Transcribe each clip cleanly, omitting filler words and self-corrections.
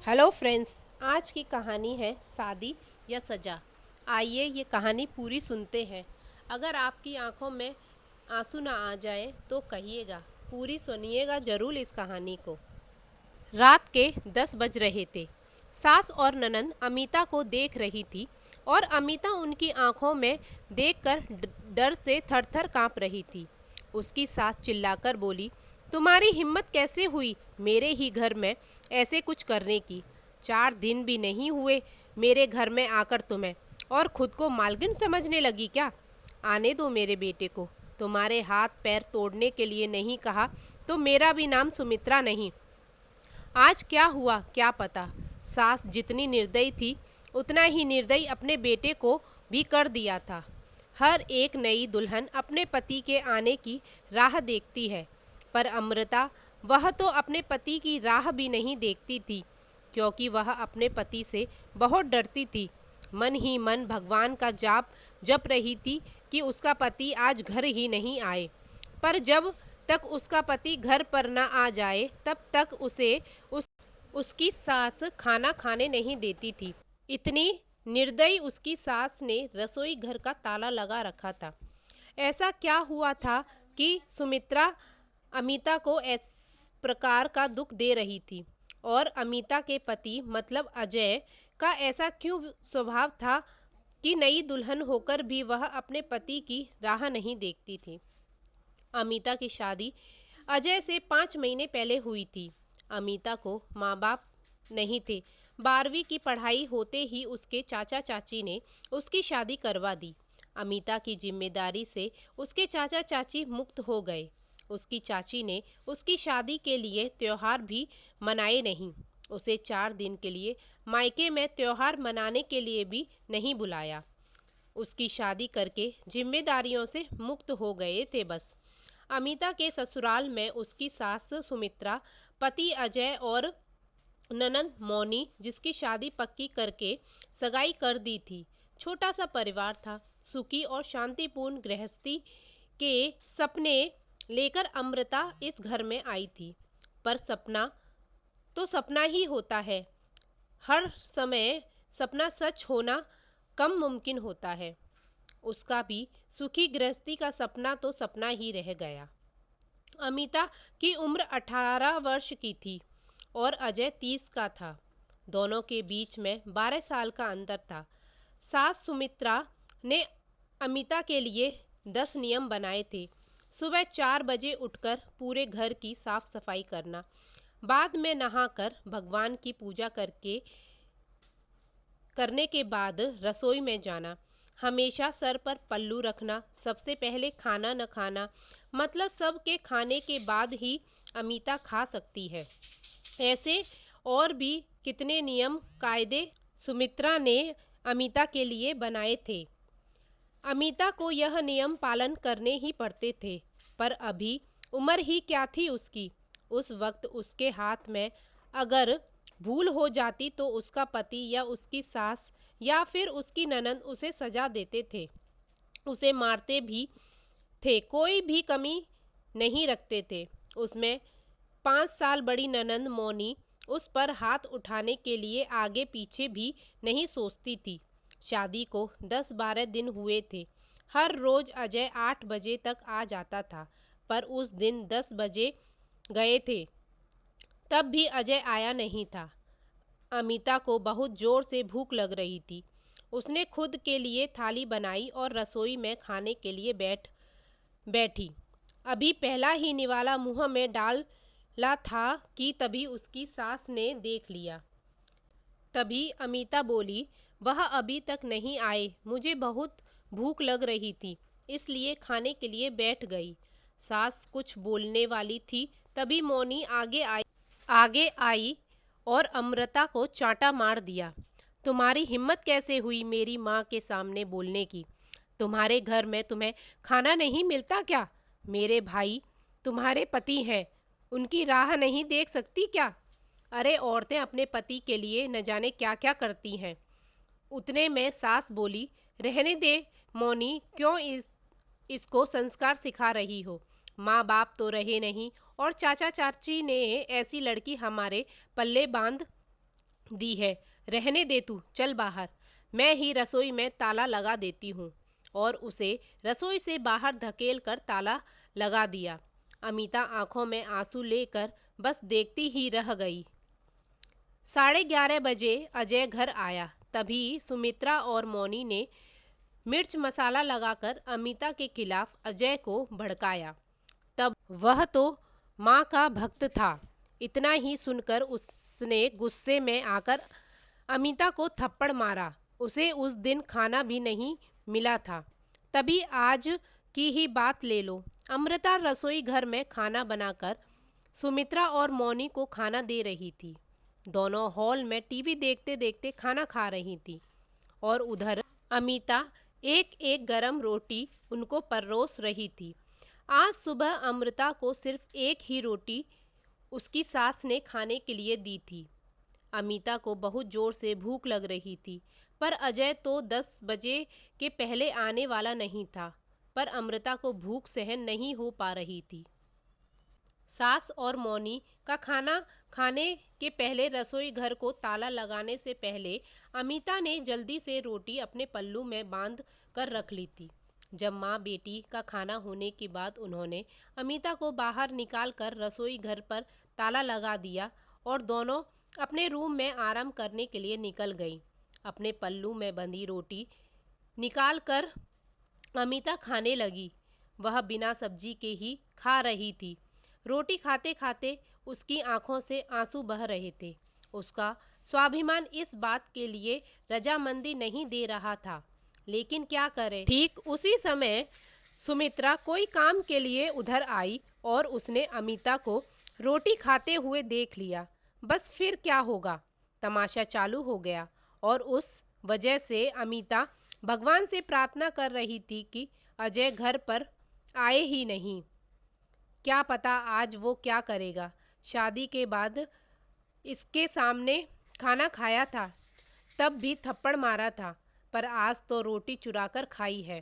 Hello friends, आज की कहानी है शादी या सजा। आइए ये कहानी पूरी सुनते हैं। अगर आपकी आंखों में आंसू ना आ जाए तो कहिएगा, पूरी सुनिएगा ज़रूर इस कहानी को। रात के 10 बज रहे थे। सास और ननंद अमिता को देख रही थी और अमिता उनकी आंखों में देखकर डर से थर-थर कांप रही थी। उसकी सास चिल्लाकर बोली, तुम्हारी हिम्मत कैसे हुई मेरे ही घर में ऐसे कुछ करने की? 4 दिन भी नहीं हुए मेरे घर में आकर तुम्हें, और खुद को मालकिन समझने लगी क्या? आने दो मेरे बेटे को। तुम्हारे हाथ पैर तोड़ने के लिए नहीं कहा तो मेरा भी नाम सुमित्रा नहीं। आज क्या हुआ क्या पता। सास जितनी निर्दयी थी उतना ही निर्दयी अपने बेटे को भी कर दिया था। हर एक नई दुल्हन अपने पति के आने की राह देखती है, पर अमृता वह तो अपने पति की राह भी नहीं देखती थी, क्योंकि वह अपने पति से बहुत डरती थी। मन ही मन भगवान का जाप जप रही थी कि उसका पति आज घर ही नहीं आए। पर जब तक उसका पति घर पर न आ जाए तब तक उसकी सास खाना खाने नहीं देती थी। इतनी निर्दयी उसकी सास ने रसोई घर का ताला लगा रखा था। ऐसा क्या हुआ था कि सुमित्रा अमिता को इस प्रकार का दुख दे रही थी, और अमिता के पति मतलब अजय का ऐसा क्यों स्वभाव था कि नई दुल्हन होकर भी वह अपने पति की राह नहीं देखती थी। अमिता की शादी अजय से 5 महीने पहले हुई थी। अमिता को माँ बाप नहीं थे। 12वीं की पढ़ाई होते ही उसके चाचा चाची ने उसकी शादी करवा दी। अमिता की जिम्मेदारी से उसके चाचा चाची मुक्त हो गए। उसकी चाची ने उसकी शादी के लिए त्योहार भी मनाए नहीं। उसे 4 दिन के लिए मायके में त्योहार मनाने के लिए भी नहीं बुलाया। उसकी शादी करके जिम्मेदारियों से मुक्त हो गए थे बस। अमिता के ससुराल में उसकी सास सुमित्रा, पति अजय और ननंद मौनी, जिसकी शादी पक्की करके सगाई कर दी थी। छोटा सा परिवार था। सुखी और शांतिपूर्ण गृहस्थी के सपने लेकर अमृता इस घर में आई थी। पर सपना तो सपना ही होता है। हर समय सपना सच होना कम मुमकिन होता है। उसका भी सुखी गृहस्थी का सपना तो सपना ही रह गया। अमिता की उम्र 18 वर्ष की थी और अजय 30 का था। दोनों के बीच में 12 साल का अंतर था। सास सुमित्रा ने अमिता के लिए 10 नियम बनाए थे। सुबह 4 बजे उठकर पूरे घर की साफ सफाई करना, बाद में नहाकर भगवान की पूजा करने के बाद रसोई में जाना, हमेशा सर पर पल्लू रखना, सबसे पहले खाना न खाना, मतलब सबके खाने के बाद ही अमिता खा सकती है। ऐसे और भी कितने नियम कायदे सुमित्रा ने अमिता के लिए बनाए थे। अमिता को यह नियम पालन करने ही पड़ते थे, पर अभी उम्र ही क्या थी उसकी। उस वक्त उसके हाथ में अगर भूल हो जाती तो उसका पति या उसकी सास या फिर उसकी ननंद उसे सजा देते थे, उसे मारते भी थे, कोई भी कमी नहीं रखते थे। उसमें 5 साल बड़ी ननंद मौनी उस पर हाथ उठाने के लिए आगे पीछे भी नहीं सोचती थी। शादी को 10-12 दिन हुए थे। हर रोज अजय 8 बजे तक आ जाता था, पर उस दिन 10 बजे गए थे तब भी अजय आया नहीं था। अमिता को बहुत जोर से भूख लग रही थी। उसने खुद के लिए थाली बनाई और रसोई में खाने के लिए बैठी। अभी पहला ही निवाला मुंह में डाला था कि तभी उसकी सास ने देख लिया। तभी अमिता बोली, वह अभी तक नहीं आए, मुझे बहुत भूख लग रही थी इसलिए खाने के लिए बैठ गई। सास कुछ बोलने वाली थी, तभी मौनी आगे आई और अमृता को चांटा मार दिया। तुम्हारी हिम्मत कैसे हुई मेरी माँ के सामने बोलने की? तुम्हारे घर में तुम्हें खाना नहीं मिलता क्या? मेरे भाई तुम्हारे पति हैं, उनकी राह नहीं देख सकती क्या? अरे औरतें अपने पति के लिए न जाने क्या क्या करती हैं। उतने में सास बोली, रहने दे मौनी, क्यों इसको संस्कार सिखा रही हो? माँ बाप तो रहे नहीं और चाचा चाची ने ऐसी लड़की हमारे पल्ले बांध दी है। रहने दे तू, चल बाहर। मैं ही रसोई में ताला लगा देती हूँ। और उसे रसोई से बाहर धकेल कर ताला लगा दिया। अमिता आंखों में आंसू लेकर बस देखती ही रह गई। 11:30 बजे अजय घर आया। तभी सुमित्रा और मौनी ने मिर्च मसाला लगाकर अमिता के खिलाफ अजय को भड़काया। तब वह तो माँ का भक्त था। इतना ही सुनकर उसने गुस्से में आकर अमिता को थप्पड़ मारा। उसे उस दिन खाना भी नहीं मिला था। तभी आज की ही बात ले लो। अमृता रसोई घर में खाना बनाकर सुमित्रा और मौनी को खाना दे रही थी। दोनों हॉल में टीवी देखते देखते खाना खा रही थी और उधर अमिता एक एक गरम रोटी उनको परोस रही थी। आज सुबह अमृता को सिर्फ एक ही रोटी उसकी सास ने खाने के लिए दी थी। अमिता को बहुत जोर से भूख लग रही थी, पर अजय तो 10 बजे के पहले आने वाला नहीं था। पर अमृता को भूख सहन नहीं हो पा रही थी। सास और मौनी का खाना खाने के पहले रसोई घर को ताला लगाने से पहले अमिता ने जल्दी से रोटी अपने पल्लू में बांध कर रख ली थी। जब माँ बेटी का खाना होने के बाद उन्होंने अमिता को बाहर निकाल कर रसोई घर पर ताला लगा दिया और दोनों अपने रूम में आराम करने के लिए निकल गई। अपने पल्लू में बंधी रोटी निकाल कर अमिता खाने लगी। वह बिना सब्जी के ही खा रही थी। रोटी खाते खाते उसकी आंखों से आंसू बह रहे थे। उसका स्वाभिमान इस बात के लिए रजामंदी नहीं दे रहा था, लेकिन क्या करे। ठीक उसी समय सुमित्रा कोई काम के लिए उधर आई और उसने अमिता को रोटी खाते हुए देख लिया। बस फिर क्या होगा, तमाशा चालू हो गया और उस वजह से अमिता भगवान से प्रार्थना कर रही थी कि अजय घर पर आए ही नहीं। क्या पता आज वो क्या करेगा। शादी के बाद इसके सामने खाना खाया था, तब भी थप्पड़ मारा था, पर आज तो रोटी चुराकर खाई है।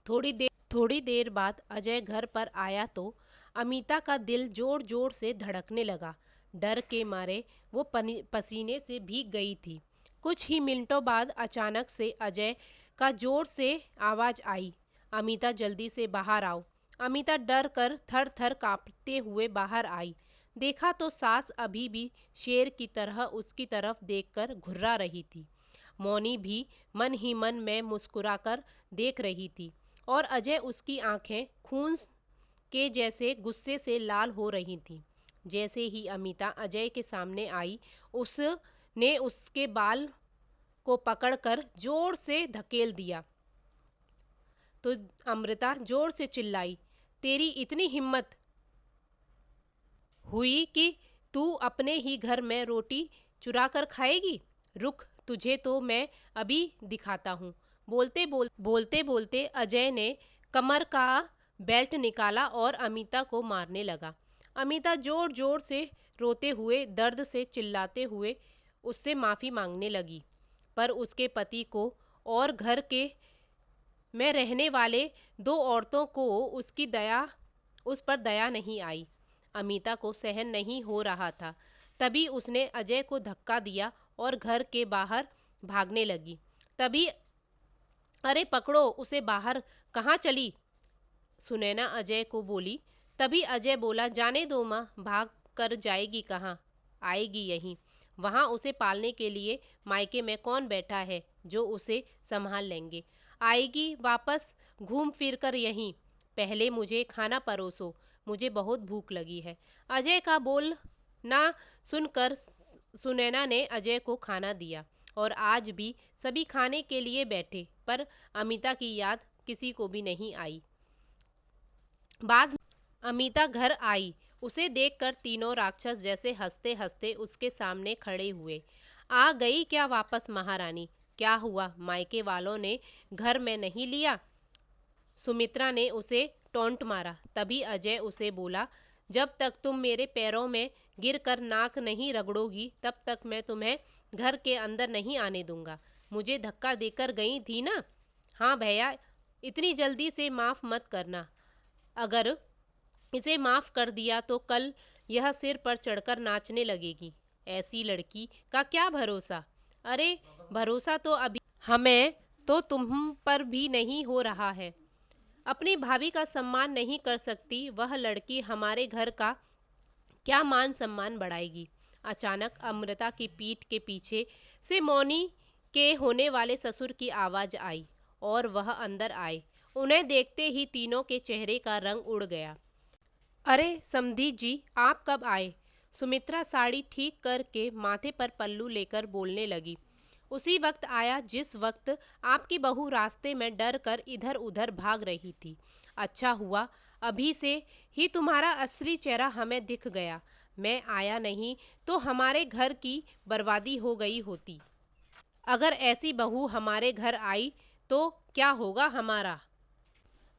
थोड़ी देर बाद अजय घर पर आया तो अमिता का दिल जोर जोर से धड़कने लगा। डर के मारे वो पसीने से भीग गई थी। कुछ ही मिनटों बाद अचानक से अजय का जोर से आवाज़ आई, अमिता जल्दी से बाहर आओ। अमिता डर कर थर थर कांपते हुए बाहर आई। देखा तो सास अभी भी शेर की तरह उसकी तरफ देखकर घुर्रा रही थी। मौनी भी मन ही मन में मुस्कुराकर देख रही थी और अजय उसकी आंखें खून के जैसे गुस्से से लाल हो रही थीं। जैसे ही अमिता अजय के सामने आई, उसने उसके बाल को पकड़कर जोर से धकेल दिया तो अमृता जोर से चिल्लाई, तेरी इतनी हिम्मत हुई कि तू अपने ही घर में रोटी चुरा कर खाएगी? रुक, तुझे तो मैं अभी दिखाता हूँ। बोलते बोलते अजय ने कमर का बेल्ट निकाला और अमिता को मारने लगा। अमिता जोर जोर से रोते हुए, दर्द से चिल्लाते हुए उससे माफ़ी मांगने लगी, पर उसके पति को और घर के में रहने वाले 2 औरतों को उस पर दया नहीं आई। अमिता को सहन नहीं हो रहा था। तभी उसने अजय को धक्का दिया और घर के बाहर भागने लगी। तभी अरे पकड़ो उसे बाहर, कहाँ चली? सुनैना अजय को बोली। तभी अजय बोला, जाने दो माँ, भाग कर जाएगी कहाँ, आएगी यहीं। वहाँ उसे पालने के लिए मायके में कौन बैठा है जो उसे संभाल लेंगे। आएगी वापस घूम फिर कर यहीं। पहले मुझे खाना परोसो, मुझे बहुत भूख लगी है। अजय का बोल ना सुनकर सुनैना ने अजय को खाना दिया और आज भी सभी खाने के लिए बैठे, पर अमिता की याद किसी को भी नहीं आई। बाद अमिता घर आई। उसे देखकर तीनों राक्षस जैसे हंसते हंसते उसके सामने खड़े हुए। आ गई क्या वापस महारानी? क्या हुआ, मायके वालों ने घर में नहीं लिया? सुमित्रा ने उसे टोंट मारा। तभी अजय उसे बोला, जब तक तुम मेरे पैरों में गिरकर नाक नहीं रगड़ोगी तब तक मैं तुम्हें घर के अंदर नहीं आने दूंगा। मुझे धक्का देकर गई थी ना? हाँ भैया, इतनी जल्दी से माफ़ मत करना। अगर इसे माफ़ कर दिया तो कल यह सिर पर चढ़कर नाचने लगेगी। ऐसी लड़की का क्या भरोसा। अरे भरोसा तो अभी हमें तो तुम पर भी नहीं हो रहा है। अपनी भाभी का सम्मान नहीं कर सकती वह लड़की हमारे घर का क्या मान सम्मान बढ़ाएगी। अचानक अमृता की पीठ के पीछे से मौनी के होने वाले ससुर की आवाज़ आई और वह अंदर आए। उन्हें देखते ही तीनों के चेहरे का रंग उड़ गया। अरे समधी जी, आप कब आए? सुमित्रा साड़ी ठीक करके माथे पर पल्लू लेकर बोलने लगी। उसी वक्त आया जिस वक्त आपकी बहू रास्ते में डर कर इधर उधर भाग रही थी। अच्छा हुआ अभी से ही तुम्हारा असली चेहरा हमें दिख गया। मैं आया नहीं तो हमारे घर की बर्बादी हो गई होती। अगर ऐसी बहू हमारे घर आई तो क्या होगा हमारा।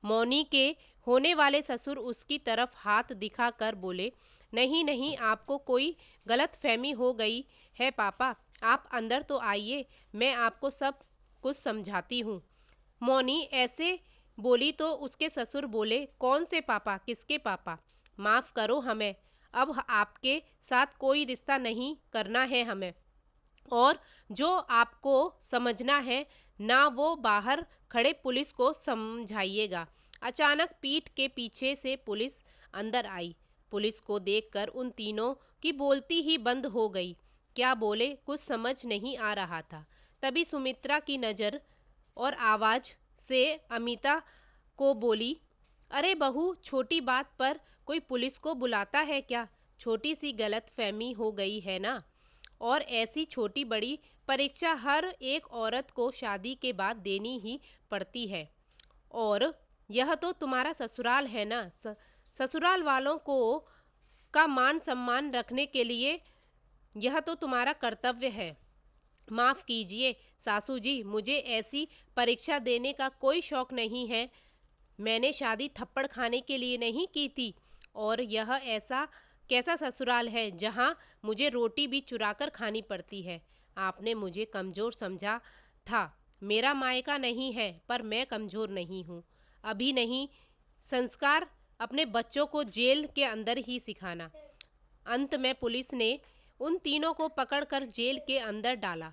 मौनी के होने वाले ससुर उसकी तरफ हाथ दिखाकर बोले, नहीं नहीं, आपको कोई गलत फहमी हो गई है पापा। आप अंदर तो आइए, मैं आपको सब कुछ समझाती हूँ। मौनी ऐसे बोली तो उसके ससुर बोले, कौन से पापा, किसके पापा? माफ़ करो हमें, अब आपके साथ कोई रिश्ता नहीं करना है हमें। और जो आपको समझना है ना वो बाहर खड़े पुलिस को समझाइएगा। अचानक पीठ के पीछे से पुलिस अंदर आई। पुलिस को देखकर उन तीनों की बोलती ही बंद हो गई। क्या बोले कुछ समझ नहीं आ रहा था। तभी सुमित्रा की नज़र और आवाज़ से अमिता को बोली, अरे बहू, छोटी बात पर कोई पुलिस को बुलाता है क्या? छोटी सी गलत फहमी हो गई है ना। और ऐसी छोटी बड़ी परीक्षा हर एक औरत को शादी के बाद देनी ही पड़ती है। और यह तो तुम्हारा ससुराल है ना। ससुराल वालों को का मान सम्मान रखने के लिए यह तो तुम्हारा कर्तव्य है। माफ़ कीजिए सासू जी, मुझे ऐसी परीक्षा देने का कोई शौक़ नहीं है। मैंने शादी थप्पड़ खाने के लिए नहीं की थी। और यह ऐसा कैसा ससुराल है जहाँ मुझे रोटी भी चुराकर खानी पड़ती है। आपने मुझे कमज़ोर समझा था। मेरा मायका नहीं है पर मैं कमज़ोर नहीं हूँ। अभी नहीं, संस्कार अपने बच्चों को जेल के अंदर ही सिखाना। अंत में पुलिस ने उन तीनों को पकड़कर जेल के अंदर डाला।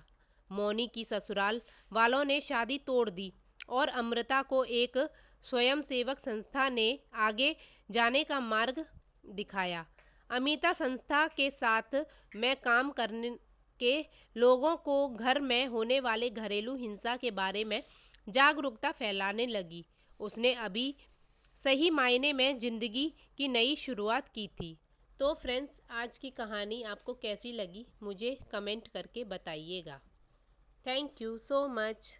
मौनी की ससुराल वालों ने शादी तोड़ दी और अमृता को एक स्वयंसेवक संस्था ने आगे जाने का मार्ग दिखाया। अमिता संस्था के साथ मैं काम करने के लोगों को घर में होने वाले घरेलू हिंसा के बारे में जागरूकता फैलाने लगी। उसने अभी सही मायने में ज़िंदगी की नई शुरुआत की थी। तो फ्रेंड्स, आज की कहानी आपको कैसी लगी मुझे कमेंट करके बताइएगा। Thank you so much.